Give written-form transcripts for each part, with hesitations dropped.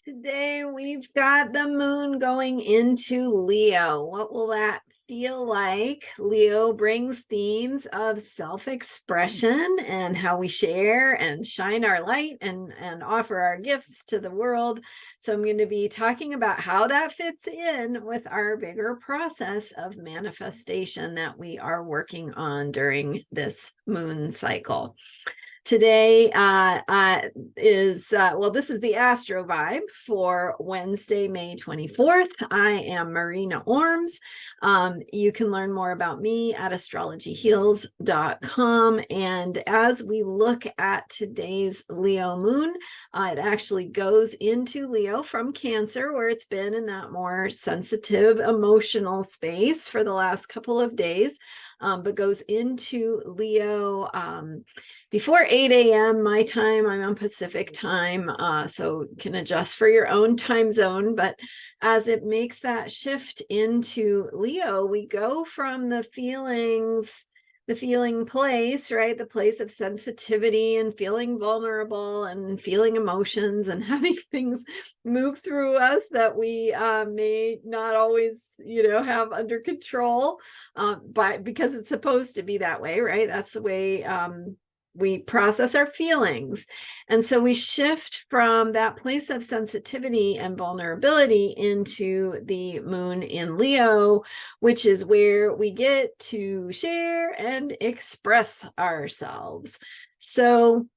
Today we've got the moon going into Leo. What will that feel like? Leo brings themes of self-expression and how we share and shine our light and offer our gifts to the world. So I'm going to be talking about how that fits in with our bigger process of manifestation that we are working on during this moon cycle. Today this is the Astro vibe for Wednesday, May 24th. I am Marina Ormes. You can learn more about me at astrologyheals.com. And as we look at today's Leo moon, it actually goes into Leo from Cancer, where it's been in that more sensitive, emotional space for the last couple of days. But goes into Leo before 8 a.m. my time. I'm on Pacific time, so you can adjust for your own time zone. But as it makes that shift into Leo, we go from the feeling place, right? The place of sensitivity and feeling vulnerable and feeling emotions and having things move through us that we may not always, have under control, because it's supposed to be that way, right? That's the way we process our feelings. And so we shift from that place of sensitivity and vulnerability into the moon in Leo, which is where we get to share and express ourselves. So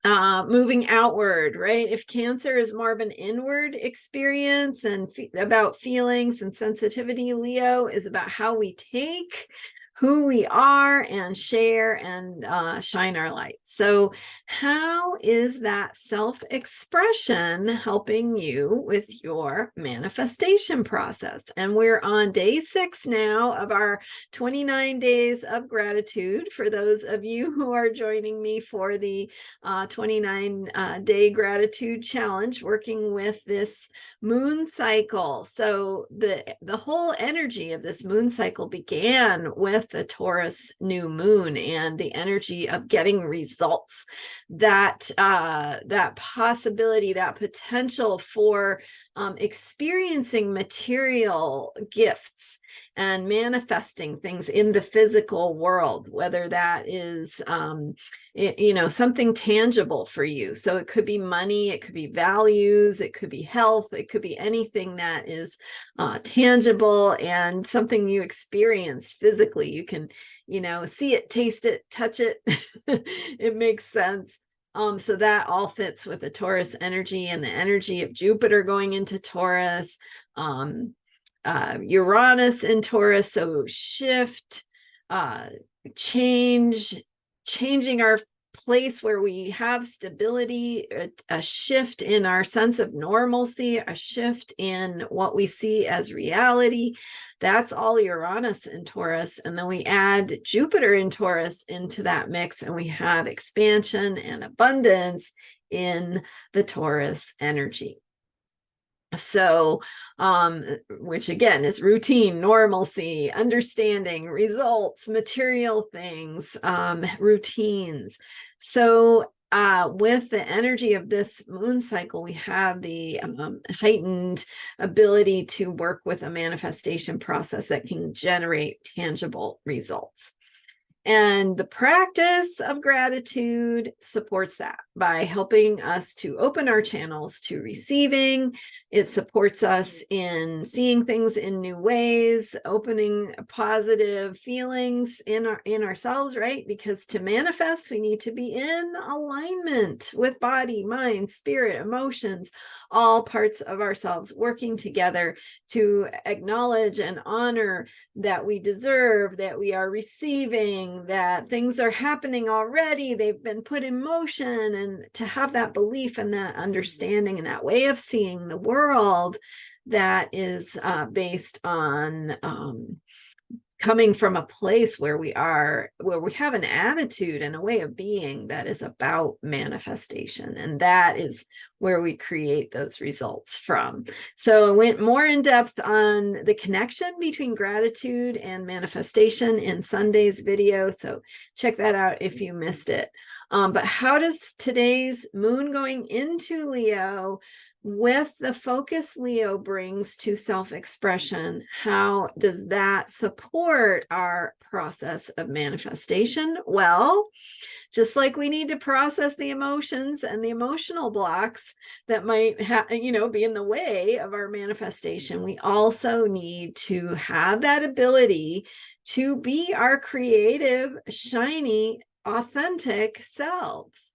moving outward, right? If Cancer is more of an inward experience and about feelings and sensitivity, Leo is about how we take who we are and share and shine our light. So how is that self-expression helping you with your manifestation process? And we're on day 6 now of our 29 days of gratitude. For those of you who are joining me for the 29-day gratitude challenge, working with this moon cycle. So the whole energy of this moon cycle began with the Taurus new moon and the energy of getting results, that possibility, that potential for experiencing material gifts and manifesting things in the physical world, whether that is something tangible for you. So it could be money, it could be values, it could be health, it could be anything that is tangible and something you experience physically. You can see it, taste it, touch it. It makes sense. So that all fits with the Taurus energy and the energy of Jupiter going into Taurus, Uranus in Taurus. So shift, changing our place where we have stability, a shift in our sense of normalcy, a shift in what we see as reality. That's all Uranus in Taurus. And then we add Jupiter in Taurus into that mix, and we have expansion and abundance in the Taurus energy. So, which again is routine, normalcy, understanding, results, material things, routines. So, with the energy of this moon cycle, we have the heightened ability to work with a manifestation process that can generate tangible results. And the practice of gratitude supports that by helping us to open our channels to receiving. It supports us in seeing things in new ways, opening positive feelings in ourselves, right? Because to manifest, we need to be in alignment with body, mind, spirit, emotions, all parts of ourselves working together to acknowledge and honor that we deserve, that we are receiving, that things are happening already, they've been put in motion, and to have that belief and that understanding and that way of seeing the world that is based on coming from a place where we have an attitude and a way of being that is about manifestation. And that is where we create those results from. So I went more in depth on the connection between gratitude and manifestation in Sunday's video. So check that out if you missed it. But how does today's moon going into Leo, with the focus Leo brings to self-expression, how does that support our process of manifestation? Well, just like we need to process the emotions and the emotional blocks that might be in the way of our manifestation, we also need to have that ability to be our creative, shiny, authentic selves.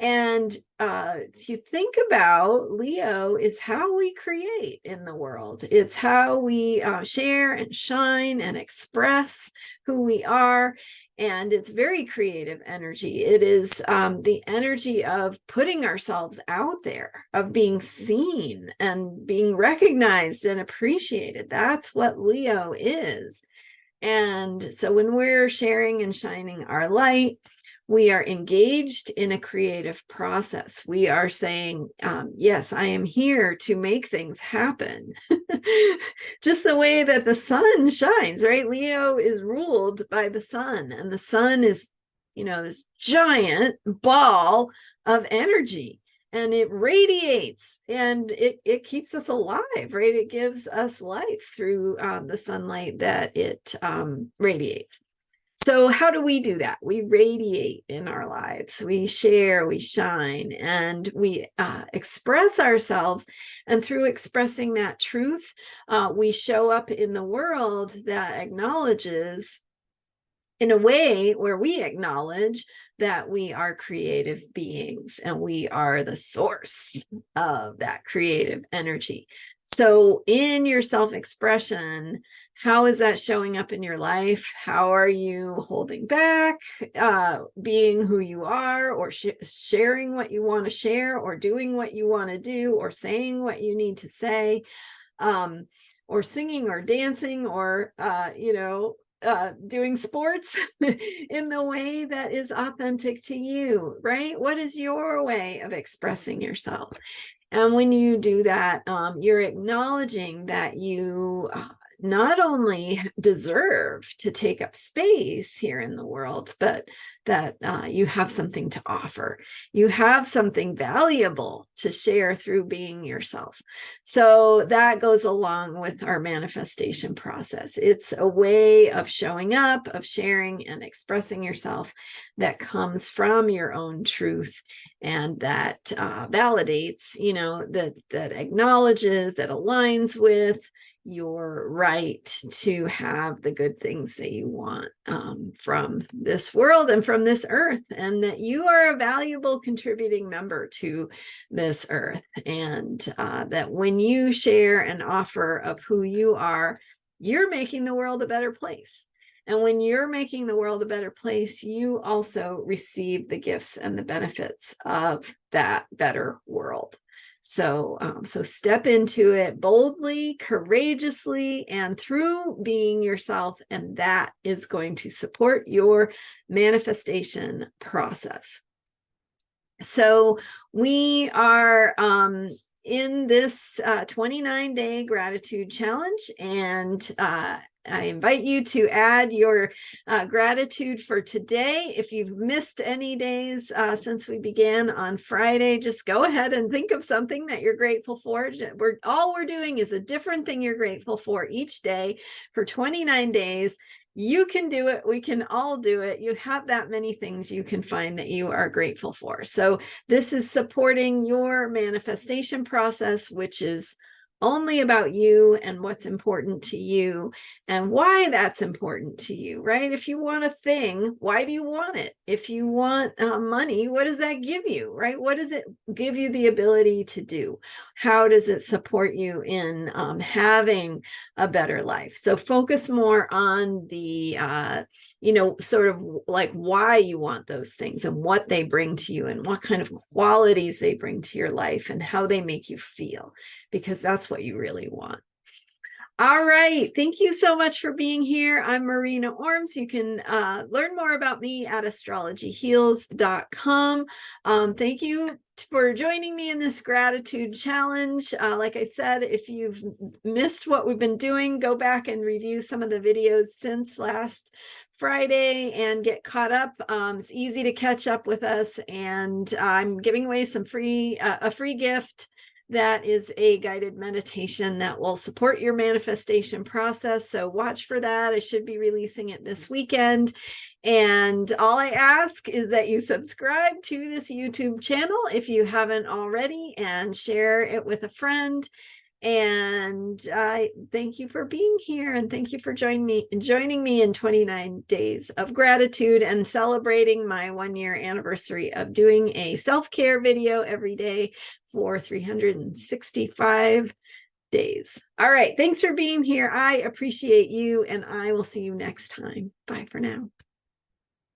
And if you think about, Leo is how we create in the world. It's how we share and shine and express who we are. And it's very creative energy. It is the energy of putting ourselves out there, of being seen and being recognized and appreciated. That's what Leo is. And so when we're sharing and shining our light, we are engaged in a creative process. We are saying, yes, I am here to make things happen. Just the way that the sun shines, right? Leo is ruled by the sun, and the sun is, this giant ball of energy, and it radiates, and it keeps us alive, right? It gives us life through the sunlight that it radiates. So how do we do that? We radiate in our lives. We share, we shine, and we express ourselves. And through expressing that truth, we show up in the world that acknowledges, in a way where we acknowledge that we are creative beings and we are the source of that creative energy. So in your self-expression, how is that showing up in your life? How are you holding back, being who you are, or sharing what you want to share, or doing what you want to do, or saying what you need to say, or singing or dancing, or, doing sports in the way that is authentic to you, right? What is your way of expressing yourself? And when you do that, you're acknowledging that you not only deserve to take up space here in the world, but that you have something to offer. You have something valuable to share through being yourself. So that goes along with our manifestation process. It's a way of showing up, of sharing and expressing yourself that comes from your own truth, and that validates, that acknowledges, that aligns with your right to have the good things that you want from this world and from this earth, and that you are a valuable contributing member to this earth, and that when you share and offer of who you are, you're making the world a better place. And when you're making the world a better place, you also receive the gifts and the benefits of that better world. So step into it boldly, courageously, and through being yourself, and that is going to support your manifestation process. So we are in this 29-day gratitude challenge, and I invite you to add your gratitude for today. If you've missed any days since we began on Friday, just go ahead and think of something that you're grateful for. All we're doing is a different thing you're grateful for each day for 29 days. You can do it. We can all do it. You have that many things you can find that you are grateful for. So this is supporting your manifestation process, which is only about you and what's important to you and why that's important to you, right? If you want a thing, why do you want it? If you want money, what does that give you, right? What does it give you the ability to do? How does it support you in having a better life? So focus more on the, sort of like why you want those things and what they bring to you and what kind of qualities they bring to your life and how they make you feel, because that's what you really want. All right. Thank you so much for being here. I'm Marina Ormes. You can learn more about me at astrologyheals.com. Thank you for joining me in this gratitude challenge. Like I said, if you've missed what we've been doing, go back and review some of the videos since last Friday and get caught up. It's easy to catch up with us, and I'm giving away some a free gift that is a guided meditation that will support your manifestation process. So watch for that. I should be releasing it this weekend. And all I ask is that you subscribe to this YouTube channel if you haven't already, and share it with a friend. And I thank you for being here, and thank you for joining me in 29 days of gratitude and celebrating my 1-year anniversary of doing a self-care video every day for 365 days. All right. Thanks for being here. I appreciate you, and I will see you next time. Bye for now.